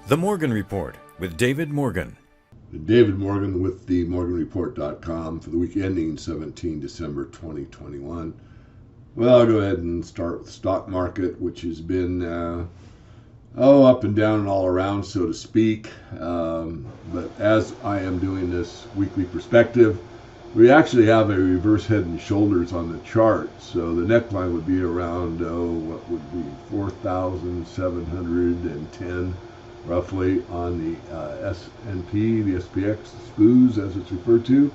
The Morgan Report with David Morgan. David Morgan with the morganreport.com for the week ending 17 December 2021. Well, I'll go ahead and start with the stock market, which has been up and down and all around, so to speak. But as I am doing this weekly perspective, we actually have a reverse head and shoulders on the chart. So the neckline would be around, what would be 4,710 roughly on the S&P, the SPX, the SPOOs as it's referred to.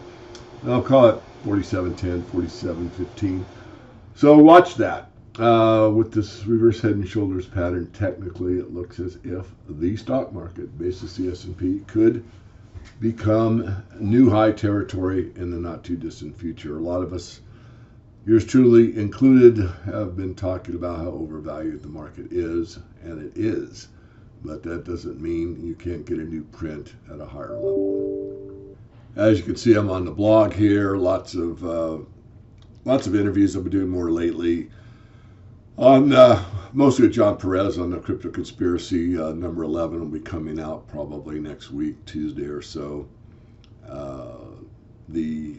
And I'll call it 4710, 4715. So watch that. With this reverse head and shoulders pattern, technically it looks as if the stock market, basis the S&P, could become new high territory in the not too distant future. A lot of us, yours truly included, have been talking about how overvalued the market is, and it is. But that doesn't mean you can't get a new print at a higher level. As you can see, I'm on the blog here. Lots of interviews I've been doing more lately. On mostly with John Perez on the Crypto Conspiracy. Number 11 will be coming out probably next week, Tuesday or so. The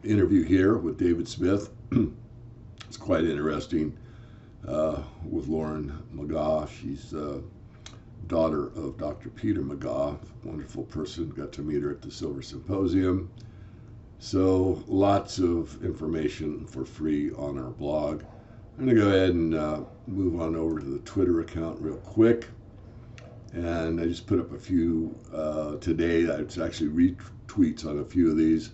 interview here with David Smith is quite interesting with Lauren McGaugh. She's daughter of Dr. Peter McGaugh, wonderful person. Got to meet her at the Silver Symposium. So lots of information for free on our blog. I'm going to go ahead and move on over to the Twitter account real quick. And I just put up a few today. It's actually retweets on a few of these,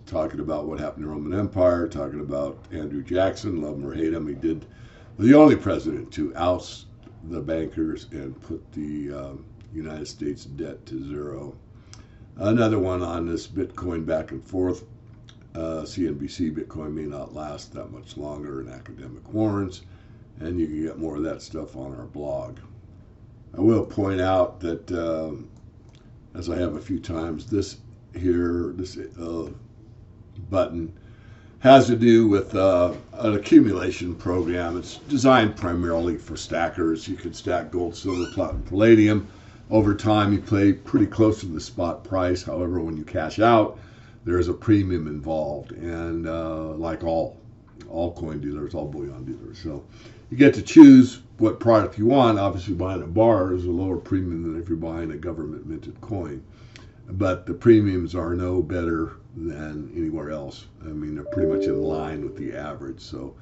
talking about what happened to the Roman Empire, talking about Andrew Jackson, love him or hate him. He was the only president to oust the bankers and put the United States debt to zero. Another one on this Bitcoin back and forth. CNBC, Bitcoin may not last that much longer, and academic warrants, and you can get more of that stuff on our blog. I will point out that, as I have a few times, this button has to do with an accumulation program. It's designed primarily for stackers. You can stack gold, silver, platinum, palladium. Over time, you play pretty close to the spot price. However, when you cash out, there is a premium involved, and like all coin dealers, all bullion dealers. So you get to choose what product you want. Obviously, buying a bar is a lower premium than if you're buying a government minted coin. But the premiums are no better than anywhere else. I mean, they're pretty much in line with the average. So,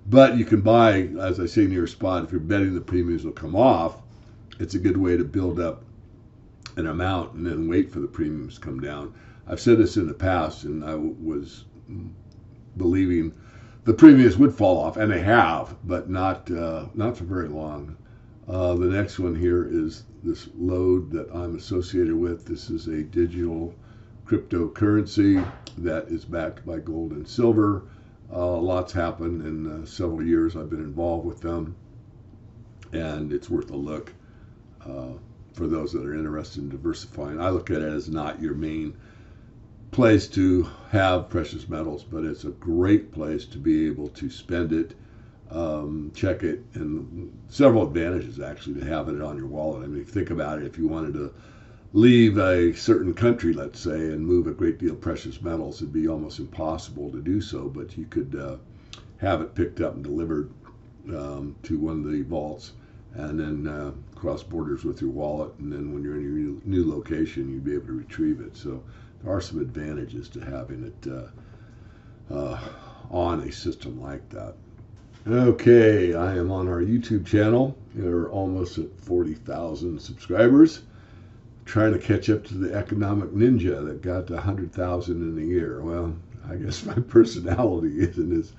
but you can buy, as I say, near spot. If you're betting the premiums will come off, it's a good way to build up an amount and then wait for the premiums to come down. I've said this in the past, and I was believing the premiums would fall off, and they have, but not for very long. The next one here is this load that I'm associated with. This is a digital cryptocurrency that is backed by gold and silver. Lots happened in several years I've been involved with them, and it's worth a look for those that are interested in diversifying. I look at it as not your main place to have precious metals, but it's a great place to be able to spend it, check it, and several advantages actually to having it on your wallet. I mean, think about it. If you wanted to leave a certain country, let's say, and move a great deal of precious metals, it'd be almost impossible to do so, but you could have it picked up and delivered to one of the vaults, and then cross borders with your wallet, and then when you're in your new location, you'd be able to retrieve it. So there are some advantages to having it on a system like that. Okay, I am on our YouTube channel. We're almost at 40,000 subscribers. Trying to catch up to the economic ninja that got 100,000 in a year. Well, I guess my personality isn't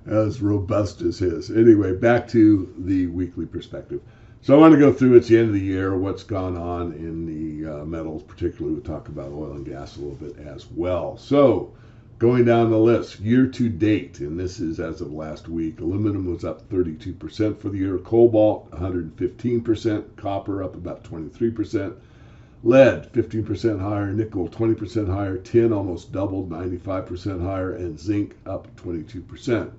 as robust as his. Anyway, back to the weekly perspective. So I want to go through, it's the end of the year, what's gone on in the metals, particularly we'll talk about oil and gas a little bit as well. So going down the list, year to date, and this is as of last week, aluminum was up 32% for the year, cobalt 115%, copper up about 23%, lead 15% higher, nickel 20% higher, tin almost doubled, 95% higher, and zinc up 22%.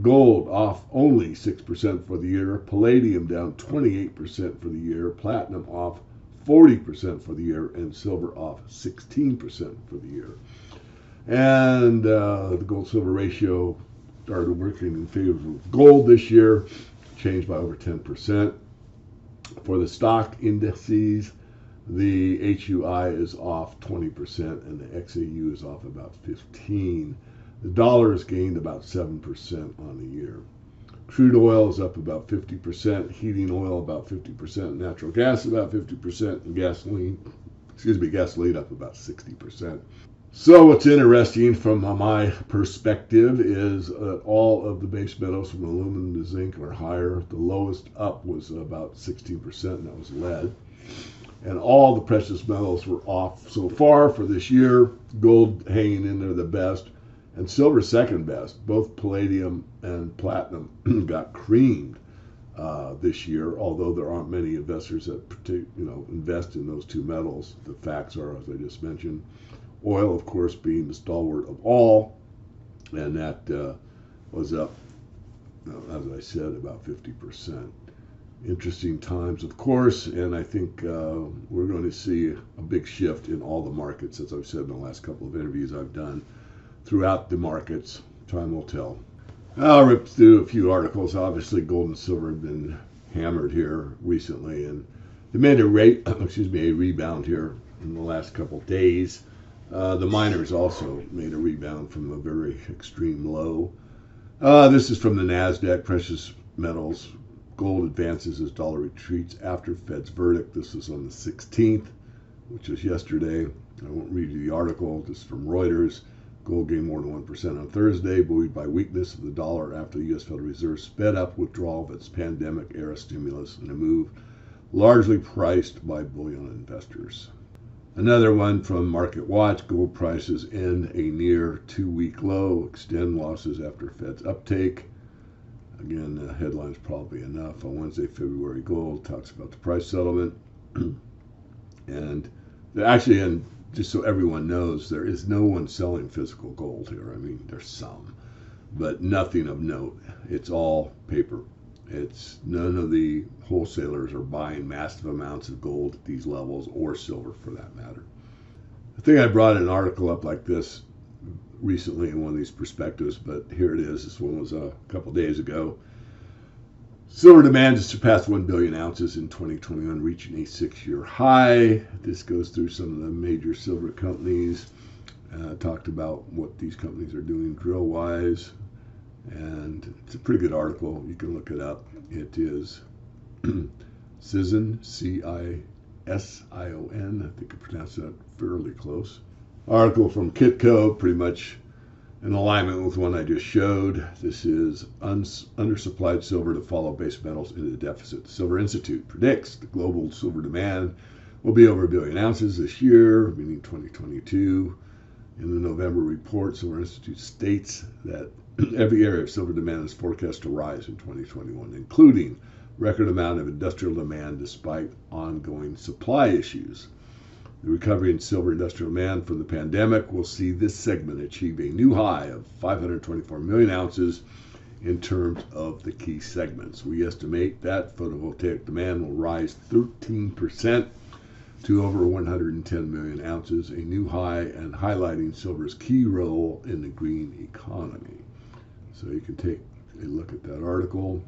Gold off only 6% for the year. Palladium down 28% for the year. Platinum off 40% for the year. And silver off 16% for the year. And the gold-silver ratio started working in favor of gold this year, changed by over 10%. For the stock indices, the HUI is off 20% and the XAU is off about 15%. The dollar has gained about 7% on the year. Crude oil is up about 50%, heating oil about 50%, natural gas about 50%, and gasoline up about 60%. So what's interesting from my perspective is that all of the base metals from aluminum to zinc are higher. The lowest up was about 16%, and that was lead. And all the precious metals were off so far for this year. Gold hanging in there the best, and silver second best. Both palladium and platinum got creamed this year, although there aren't many investors that invest in those two metals. The facts are, as I just mentioned. Oil, of course, being the stalwart of all, and that was up, as I said, about 50%. Interesting times, of course, and I think we're going to see a big shift in all the markets, as I've said in the last couple of interviews I've done throughout the markets. Time will tell. I'll rip through a few articles. Obviously, gold and silver have been hammered here recently, and they made a rebound here in the last couple of days. The miners also made a rebound from a very extreme low. This is from the NASDAQ, precious metals. Gold advances as dollar retreats after Fed's verdict. This is on the 16th, which was yesterday. I won't read you the article. This is from Reuters. Gold gained more than 1% on Thursday, buoyed by weakness of the dollar after the U.S. Federal Reserve sped up withdrawal of its pandemic-era stimulus in a move largely priced by bullion investors. Another one from Market Watch, gold prices end a near 2-week low, extend losses after Fed's uptake. Again, the headline's probably enough. On Wednesday, February gold talks about the price settlement. And just so everyone knows, there is no one selling physical gold here. I mean, there's some, but nothing of note. It's all paper. It's none of the wholesalers are buying massive amounts of gold at these levels, or silver for that matter. I think I brought an article up like this recently in one of these perspectives, but here it is. This one was a couple days ago. Silver demand has surpassed 1 billion ounces in 2021, reaching a 6-year high. This goes through some of the major silver companies. Talked about what these companies are doing drill-wise. And it's a pretty good article. You can look it up. It is Cision, C-I-S-I-O-N. I think I pronounced that fairly close. Article from Kitco, pretty much in alignment with one I just showed. This is undersupplied silver to follow base metals into deficit. The Silver Institute predicts the global silver demand will be over 1 billion ounces this year, meaning 2022. In the November report, Silver Institute states that every area of silver demand is forecast to rise in 2021, including record amount of industrial demand despite ongoing supply issues. The recovery in silver industrial demand from the pandemic will see this segment achieve a new high of 524 million ounces in terms of the key segments. We estimate that photovoltaic demand will rise 13% to over 110 million ounces, a new high, and highlighting silver's key role in the green economy. So you can take a look at that article.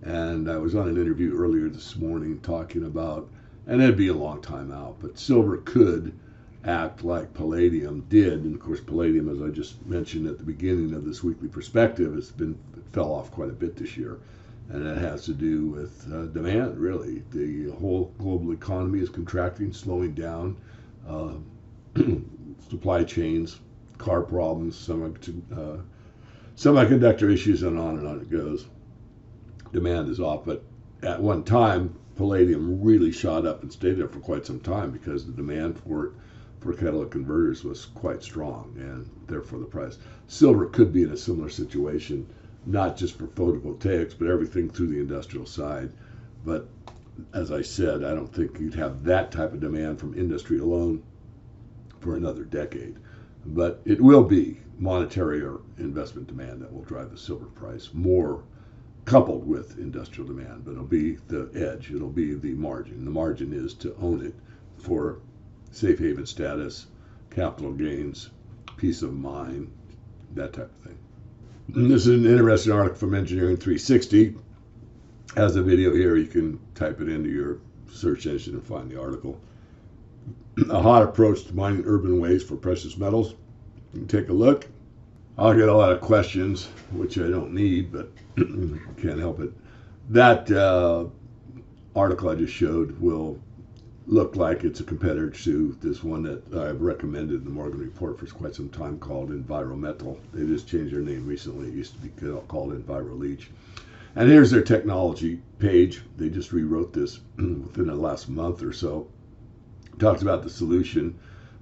And I was on an interview earlier this morning talking about, and it'd be a long time out, but silver could act like palladium did. And of course, palladium, as I just mentioned at the beginning of this weekly perspective, fell off quite a bit this year. And that has to do with demand, really. The whole global economy is contracting, slowing down. Supply chains, car problems, semiconductor issues, and on it goes. Demand is off, but at one time, palladium really shot up and stayed there for quite some time because the demand for catalytic converters was quite strong, and therefore the price. Silver could be in a similar situation, not just for photovoltaics, but everything through the industrial side. But as I said, I don't think you'd have that type of demand from industry alone for another decade. But it will be monetary or investment demand that will drive the silver price more, coupled with industrial demand. But it'll be the edge. It'll be the margin. The margin is to own it for safe haven status, capital gains, peace of mind, that type of thing. And this is an interesting article from Engineering 360. Has a video here. You can type it into your search engine and find the article. A hot approach to mining urban waste for precious metals. You can take a look. I'll get a lot of questions, which I don't need, but can't help it. That article I just showed will look like it's a competitor to this one that I've recommended in the Morgan Report for quite some time called Envirometal. They just changed their name recently. It used to be called EnviroLeach. And here's their technology page. They just rewrote this within the last month or so. Talks about the solution,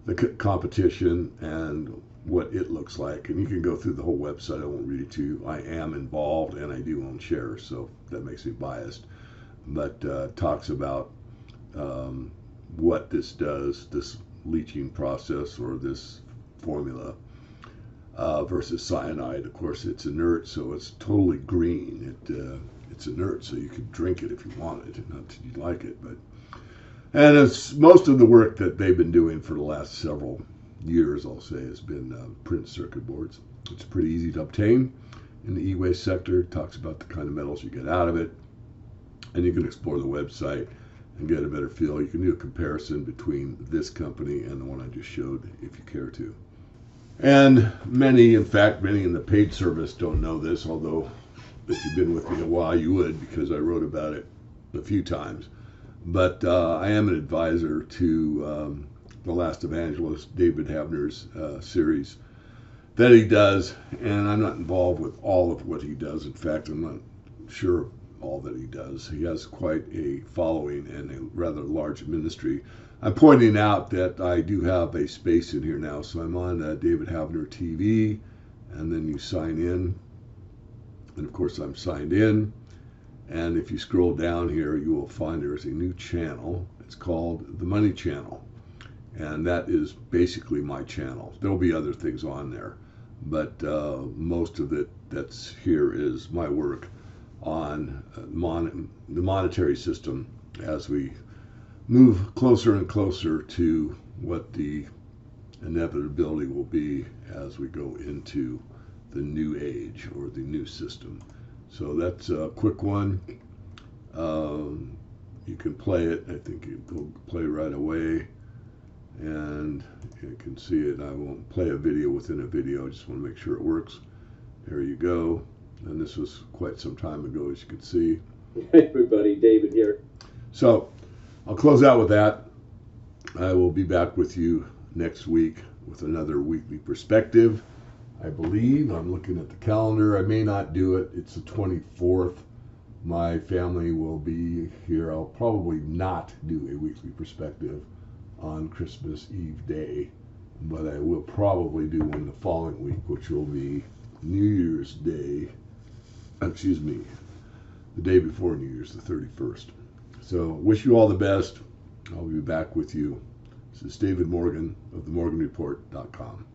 the competition, and what it looks like. And you can go through the whole website. I won't read it to you. I am involved and I do own shares, so that makes me biased. But talks about what this does, this leaching process or this formula versus cyanide. Of course, it's inert, so it's totally green. It's inert, so you could drink it if you wanted, not that you like it. And it's most of the work that they've been doing for the last several years, I'll say, has been printed circuit boards. It's pretty easy to obtain in the e-waste sector. It talks about the kind of metals you get out of it, and you can explore the website and get a better feel. You can do a comparison between this company and the one I just showed if you care to. And many in the paid service don't know this, although if you've been with me a while you would, because I wrote about it a few times. But I am an advisor to The Last Evangelist, David Havner's series that he does, and I'm not involved with all of what he does. In fact, I'm not sure of all that he does. He has quite a following and a rather large ministry. I'm pointing out that I do have a space in here now, so I'm on David Havner TV, and then you sign in, and of course I'm signed in. And if you scroll down here, you will find there's a new channel. It's called the Money Channel, and that is basically my channel. There'll be other things on there, but most of it that's here is my work on the monetary system as we move closer and closer to what the inevitability will be as we go into the new age or the new system. So that's a quick one. You can play it. I think it'll play right away, and you can see it. I won't play a video within a video. I just want to make sure it works. There you go. And this was quite some time ago, as you can see. Hey everybody, David here. So I'll close out with that. I will be back with you next week with another weekly perspective. I believe I'm looking at the calendar. I may not do it. It's the 24th. My family will be here. I'll probably not do a weekly perspective on Christmas Eve day, but I will probably do one the following week, which will be New Year's Day. Excuse me, the day before New Year's, the 31st. So wish you all the best. I'll be back with you. This is David Morgan of themorganreport.com.